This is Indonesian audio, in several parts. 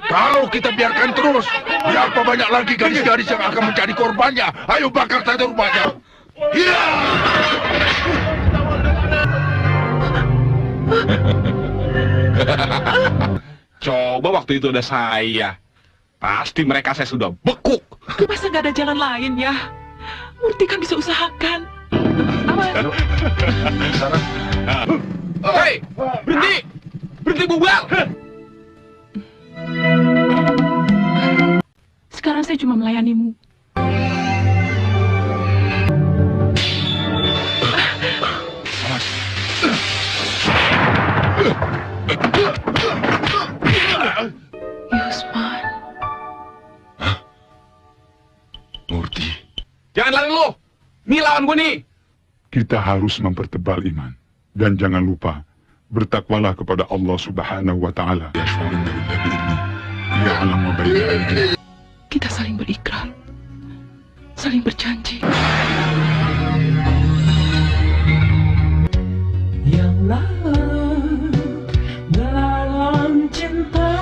Kalau kita biarkan terus, berapa banyak lagi gadis-gadis yang akan menjadi korbannya? Ayo bakar saja rumahnya. Iya! Coba waktu itu ada saya. Pasti mereka saya sudah bekuk. Masa nggak ada jalan lain ya? Murti kan bisa usahakan. Awas. Hei, berhenti! Berhenti bubar! Sekarang saya cuma melayanimu. Yusman. Murti, Jangan lari lu! Nih lawan gue nih! Kita harus mempertebal iman. Dan jangan lupa, bertakwalah kepada Allah Subhanahu wa Ta'ala. Ya'lamu ma baina aydihim. Kita saling berikrar. Saling berjanji. Yang lalu dalam cinta.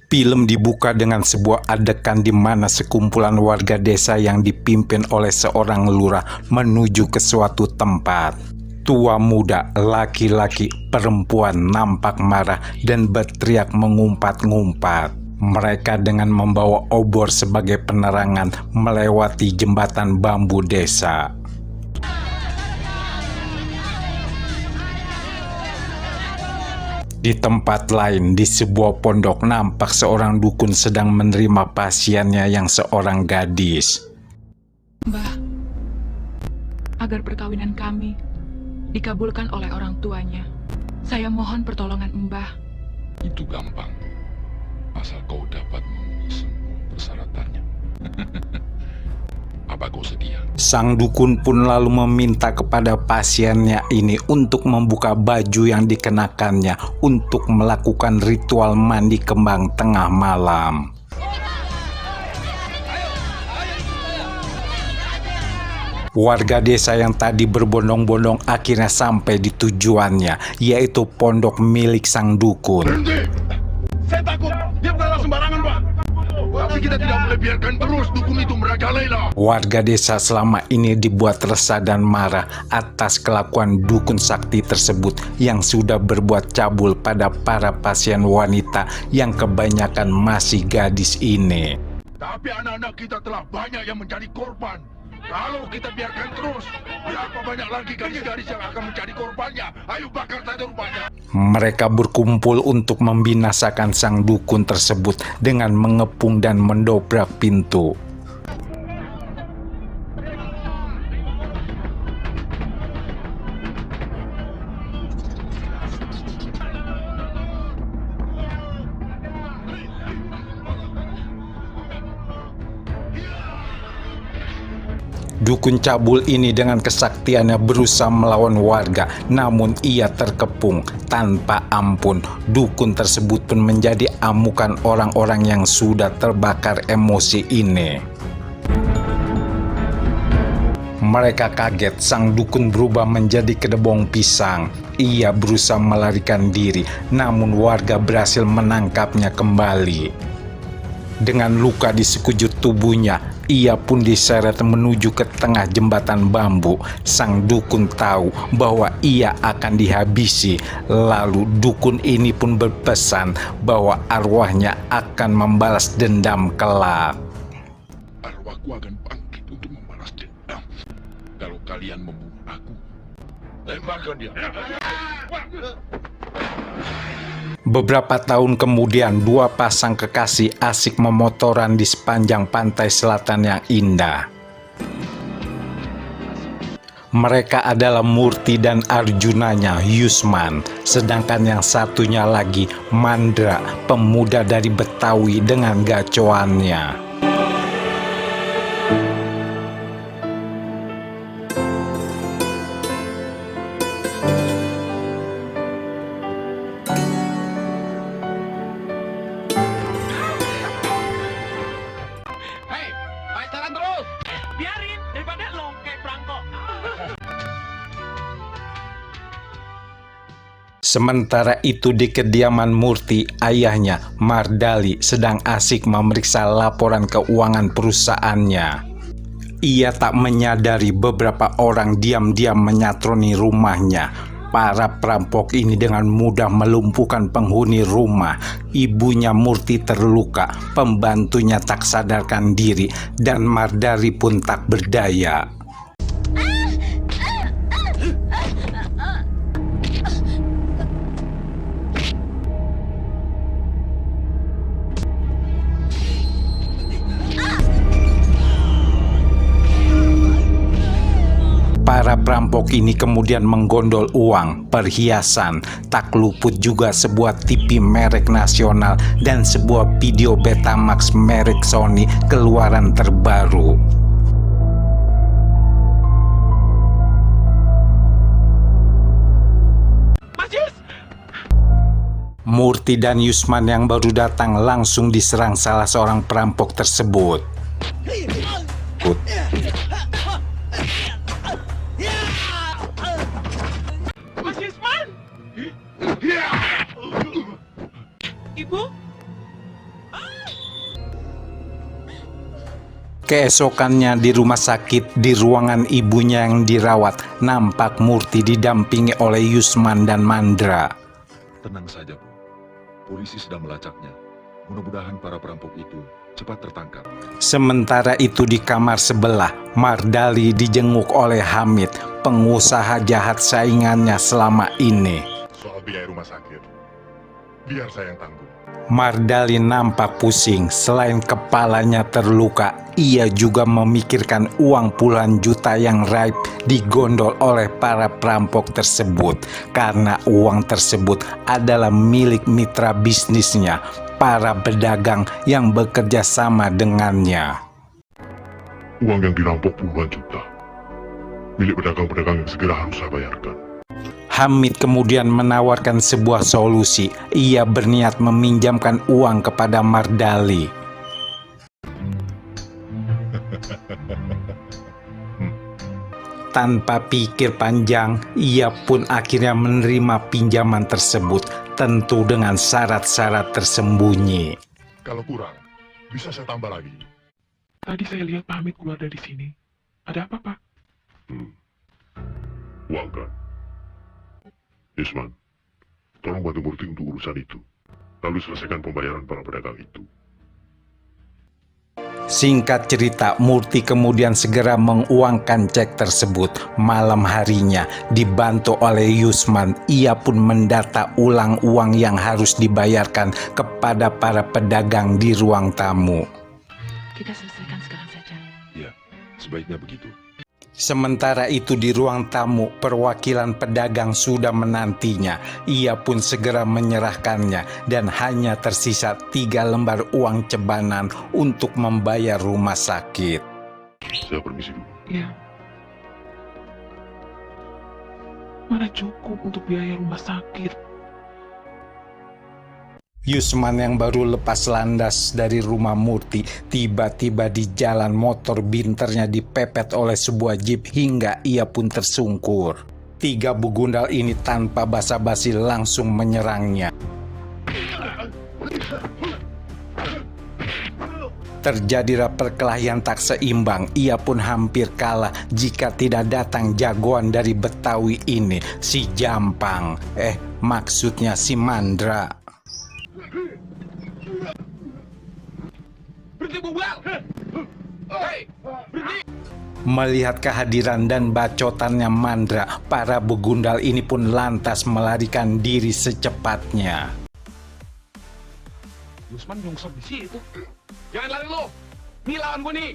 Film dibuka dengan sebuah adegan di mana sekumpulan warga desa yang dipimpin oleh seorang lurah menuju ke suatu tempat. Tua muda, laki-laki, perempuan nampak marah dan berteriak mengumpat-ngumpat. Mereka dengan membawa obor sebagai penerangan melewati jembatan bambu desa. Di tempat lain, di sebuah pondok, nampak seorang dukun sedang menerima pasiennya yang seorang gadis. Mbah, agar perkawinan kami dikabulkan oleh orang tuanya. Saya mohon pertolongan Mbah. itu gampang. Asal kau dapat memenuhi semua persyaratannya. Apa kau sedia? Sang dukun pun lalu meminta kepada pasiennya ini untuk membuka baju yang dikenakannya untuk melakukan ritual mandi kembang tengah malam. Warga desa yang tadi berbondong-bondong akhirnya sampai di tujuannya, yaitu pondok milik sang dukun. Berhenti! Saya takut. Dia bukanlah sembarangan, Pak. Tapi kita tidak boleh biarkan terus dukun itu merajalela. Warga desa selama ini dibuat resah dan marah atas kelakuan dukun sakti tersebut yang sudah berbuat cabul pada para pasien wanita yang kebanyakan masih gadis ini. Tapi anak-anak kita telah banyak yang menjadi korban. Kalau kita biarkan terus, berapa banyak lagi gadis-gadis yang akan menjadi korbannya? Ayo bakar saja rumahnya. Mereka berkumpul untuk membinasakan sang dukun tersebut dengan mengepung dan mendobrak pintu. Dukun cabul ini dengan kesaktiannya berusaha melawan warga, namun ia terkepung tanpa ampun. Dukun tersebut pun menjadi amukan orang-orang yang sudah terbakar emosi ini. Mereka kaget, sang dukun berubah menjadi kedebong pisang. Ia berusaha melarikan diri, namun warga berhasil menangkapnya kembali. Dengan luka di sekujur tubuhnya, ia pun diseret menuju ke tengah jembatan bambu. Sang dukun tahu bahwa ia akan dihabisi. Lalu dukun ini pun berpesan bahwa arwahnya akan membalas dendam kelak. Arwahku akan bangkit untuk membalas dendam. Kalau kalian membunuh aku, tembakkan dia. Beberapa tahun kemudian, dua pasang kekasih asik memotoran di sepanjang pantai selatan yang indah. Mereka adalah Murti dan Arjunanya, Yusman. Sedangkan yang satunya lagi, Mandra, pemuda dari Betawi dengan gacoannya. Sementara itu di kediaman Murti, ayahnya, Mardali, sedang asik memeriksa laporan keuangan perusahaannya. Ia tak menyadari beberapa orang diam-diam menyatroni rumahnya. Para perampok ini dengan mudah melumpuhkan penghuni rumah. Ibunya Murti terluka, pembantunya tak sadarkan diri, dan Mardali pun tak berdaya. Para perampok ini kemudian menggondol uang, perhiasan, tak luput juga sebuah TV merek nasional dan sebuah video Betamax merek Sony keluaran terbaru. Murti dan Yusman yang baru datang langsung diserang salah seorang perampok tersebut. Ibu? Keesokannya di rumah sakit, di ruangan ibunya yang dirawat, nampak Murti didampingi oleh Yusman dan Mandra. Tenang saja, Bu. Polisi sedang melacaknya. Mudah-mudahan para perampok itu cepat tertangkap. Sementara itu di kamar sebelah, Mardali dijenguk oleh Hamid, pengusaha jahat saingannya selama ini. Soal biaya rumah sakit, biar saya yang tanggung. Mardali nampak pusing, selain kepalanya terluka, ia juga memikirkan uang puluhan juta yang raib digondol oleh para perampok tersebut. Karena uang tersebut adalah milik mitra bisnisnya, para pedagang yang bekerja sama dengannya. Uang yang dirampok puluhan juta, milik pedagang-pedagang yang segera harus saya bayarkan. Hamid kemudian menawarkan sebuah solusi. Ia berniat meminjamkan uang kepada Mardali. Tanpa pikir panjang, ia pun akhirnya menerima pinjaman tersebut, tentu dengan syarat-syarat tersembunyi. Kalau kurang, bisa saya tambah lagi. Tadi saya lihat Pak Hamid keluar dari sini. Ada apa, Pak? Uang kan? Yusman, tolong bantu Murti untuk urusan itu. Lalu selesaikan pembayaran para pedagang itu. Singkat cerita, Murti kemudian segera menguangkan cek tersebut. Malam harinya, dibantu oleh Yusman, ia pun mendata ulang uang yang harus dibayarkan kepada para pedagang di ruang tamu. Kita selesaikan sekarang saja. Ya, sebaiknya begitu. Sementara itu di ruang tamu, perwakilan pedagang sudah menantinya. Ia pun segera menyerahkannya dan hanya tersisa 3 lembar uang cebanan untuk membayar rumah sakit. Saya permisi dulu. Ya. Mana cukup untuk biaya rumah sakit? Yusman yang baru lepas landas dari rumah Murti, tiba-tiba di jalan motor binternya dipepet oleh sebuah jeep hingga ia pun tersungkur. 3 begundal ini tanpa basa-basi langsung menyerangnya. Terjadilah perkelahian tak seimbang, ia pun hampir kalah jika tidak datang jagoan dari Betawi ini, si Jampang. Maksudnya si Mandra. Melihat kehadiran dan bacotannya Mandra, para begundal ini pun lantas melarikan diri secepatnya. Yusman nyungsep di situ. Jangan lari lo. Nih lawan gue nih.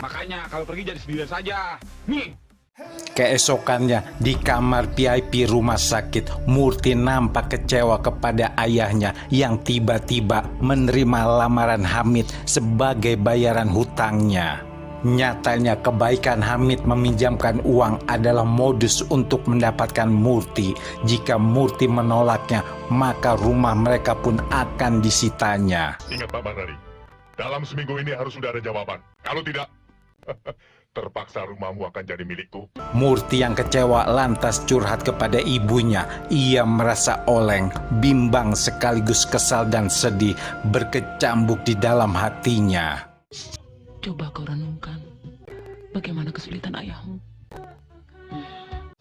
Makanya kalau pergi jadi sendirian saja. Nih. Keesokannya di kamar VIP rumah sakit, Murti nampak kecewa kepada ayahnya yang tiba-tiba menerima lamaran Hamid sebagai bayaran hutangnya. Nyatanya kebaikan Hamid meminjamkan uang adalah modus untuk mendapatkan Murti. Jika Murti menolaknya, maka rumah mereka pun akan disitanya. Ingat Pak Mardali, dalam seminggu ini harus sudah ada jawaban. Kalau tidak, terpaksa rumahmu akan jadi milikku. Murti yang kecewa lantas curhat kepada ibunya. Ia merasa oleng, bimbang sekaligus kesal dan sedih berkecambuk di dalam hatinya. Coba kau renungkan bagaimana kesulitan ayahmu.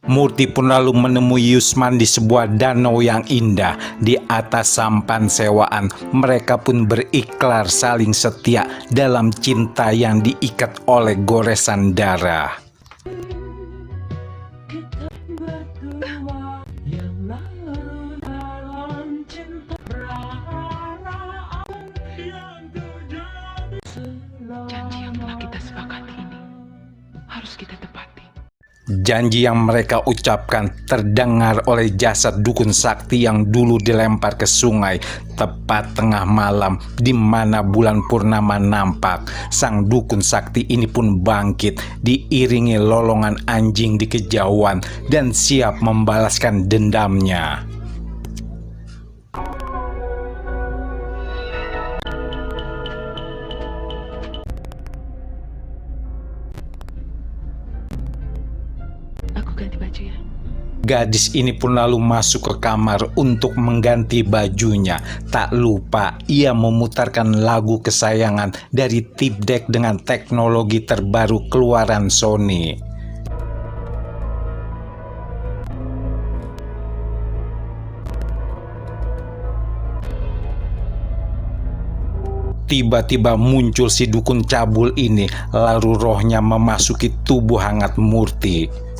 Murti pun lalu menemui Yusman di sebuah danau yang indah. Di atas sampan sewaan, mereka pun berikrar saling setia dalam cinta yang diikat oleh goresan darah. Kita berdua yang larut dalam cinta, berharap yang terjadi Janji yang telah selama. kita sepakati ini harus kita tepati. Janji yang mereka ucapkan terdengar oleh jasad dukun sakti yang dulu dilempar ke sungai tepat tengah malam di mana bulan purnama nampak. Sang dukun sakti ini pun bangkit diiringi lolongan anjing di kejauhan dan siap membalaskan dendamnya. Aku ganti baju ya. Gadis ini pun lalu masuk ke kamar untuk mengganti bajunya. Tak lupa ia memutarkan lagu kesayangan dari Tip Deck dengan teknologi terbaru keluaran Sony. Tiba-tiba muncul si dukun cabul ini, lalu rohnya memasuki tubuh hangat Murti.